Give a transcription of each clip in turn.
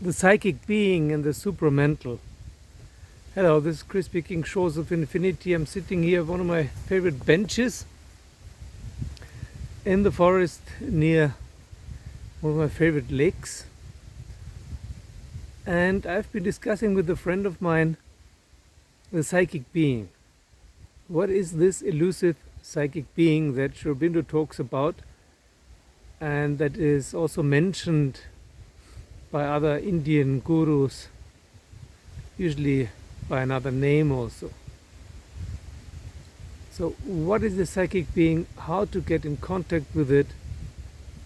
the psychic being and the supramental. Hello, this is Chris speaking, Shores of Infinity. I'm sitting here on one of my favorite benches in the forest near one of my favorite lakes. And I've been discussing with a friend of mine the psychic being. What is this elusive psychic being that Aurobindo talks about and that is also mentioned by other Indian gurus, usually by another name also. So what is the psychic being? How to get in contact with it?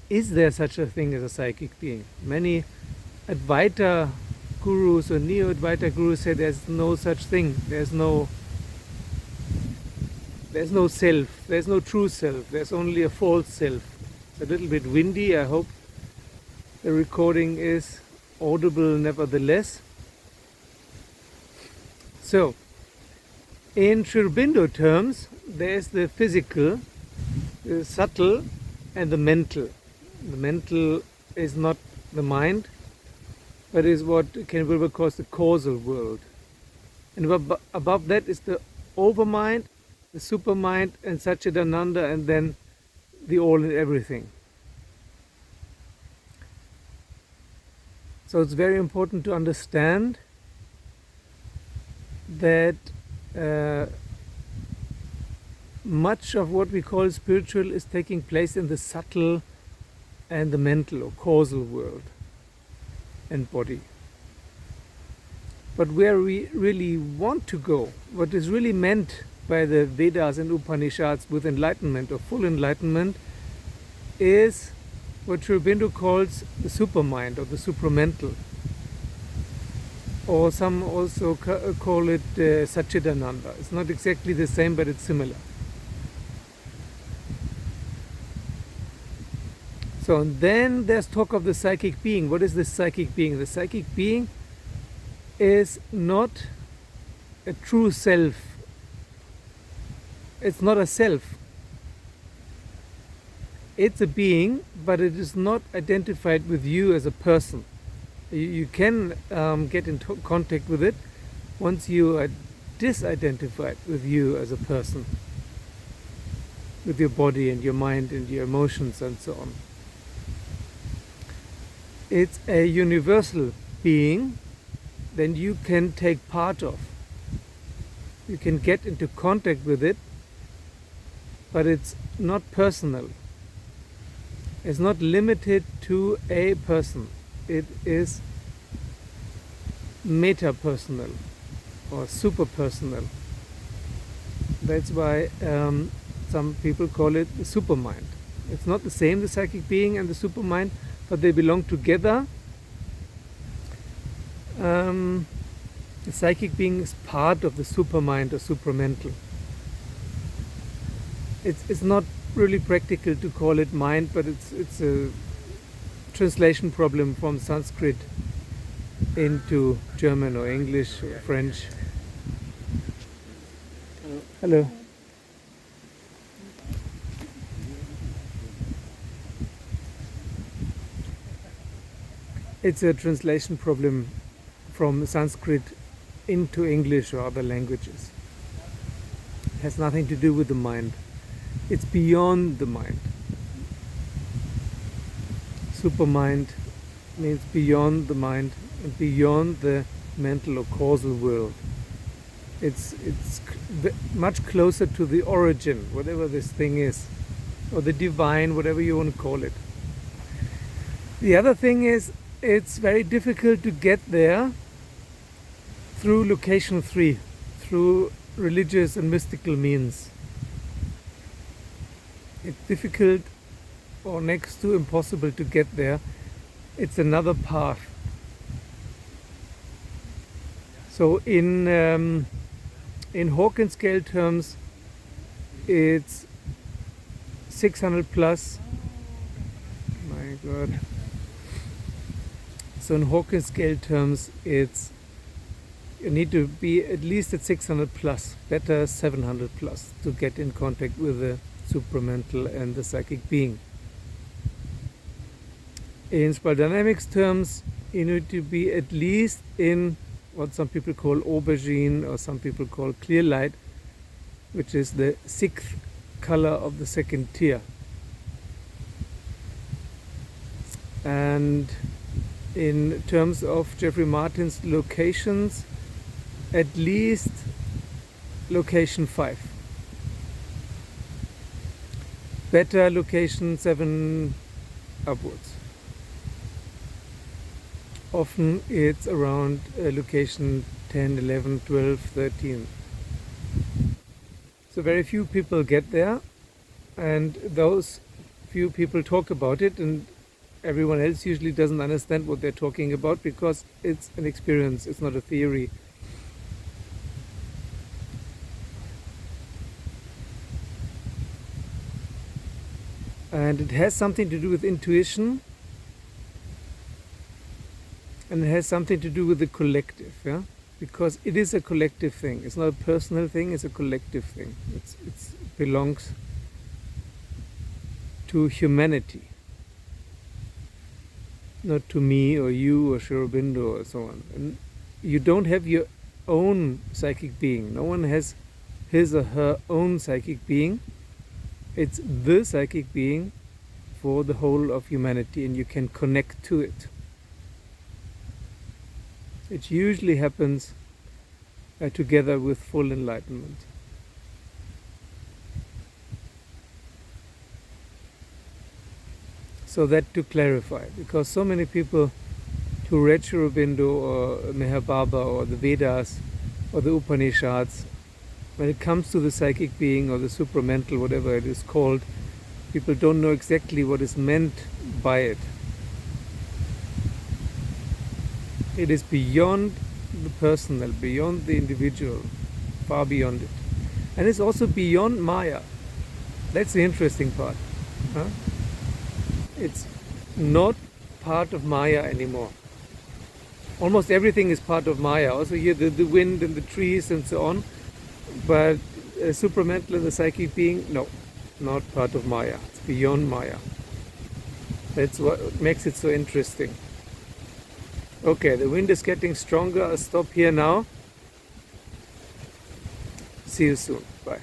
Is there such a thing as a psychic being? Many Advaita gurus or neo-Advaita gurus say there's no such thing. There's no self, there's no true self, there's only a false self. It's a little bit windy. I hope the recording is audible nevertheless. So, in Aurobindo terms, there's the physical, the subtle, and the mental. The mental is not the mind, but is what Ken Wilber calls the causal world. And above that is the overmind, the supermind, and Satchidananda, and then the all and everything. So it's very important to understand that much of what we call spiritual is taking place in the subtle and the mental or causal world and body. But where we really want to go, what is really meant by the Vedas and Upanishads with enlightenment or full enlightenment, is what Aurobindo calls the supermind or the supramental. Or some also call it Satchidananda. It's not exactly the same, but it's similar. So and then there's talk of the psychic being. What is the psychic being? The psychic being is not a true self. It's not a self. It's a being, but it is not identified with you as a person. You can get into contact with it once you are disidentified with you as a person, with your body and your mind and your emotions and so on. It's a universal being, then you can take part of. You can get into contact with it, but it's not personal. It's not limited to a person. It is meta-personal or super-personal. That's why some people call it the supermind. It's not the same, the psychic being and the supermind, but they belong together. The psychic being is part of the supermind or supramental. It's not really practical to call it mind, but it's a translation problem from Sanskrit into German or English or French. Hello. It's a translation problem from Sanskrit into English or other languages. It has nothing to do with the mind. It's beyond the mind. Supermind means beyond the mind and beyond the mental or causal world. It's much closer to the origin, whatever this thing is, or the divine, whatever you want to call it. The other thing is, it's very difficult to get there through location 3, through religious and mystical means. It's difficult or next to impossible to get there. It's another path. So in Hawking scale terms, it's 600 plus. My God. So in Hawking scale terms, it's you need to be at least at 600 plus, better 700 plus, to get in contact with the supramental and the psychic being. In spiral dynamics terms, you need to be at least in what some people call aubergine or some people call clear light, which is the 6th color of the 2nd tier. And in terms of Jeffrey Martin's locations, at least location 5. Better location 7 upwards. Often it's around location 10, 11, 12, 13. So very few people get there, and those few people talk about it, and everyone else usually doesn't understand what they're talking about because it's an experience, it's not a theory. And it has something to do with intuition, and it has something to do with the collective, yeah? Because it is a collective thing. It's not a personal thing, it's a collective thing. It belongs to humanity, not to me or you or Aurobindo or so on. And you don't have your own psychic being. No one has his or her own psychic being. It's the psychic being for the whole of humanity, and you can connect to it. It usually happens together with full enlightenment. So that to clarify, because so many people who read Aurobindo or Meher Baba or the Vedas or the Upanishads, when it comes to the psychic being or the supramental, whatever it is called, people don't know exactly what is meant by it. It is beyond the personal, beyond the individual, far beyond it. And it's also beyond Maya. That's the interesting part. Huh? It's not part of Maya anymore. Almost everything is part of Maya. Also here the wind and the trees and so on. But supramental and the psychic being, no, not part of Maya. It's beyond Maya. That's what makes it so interesting. Okay, the wind is getting stronger. I'll stop here now. See you soon. Bye.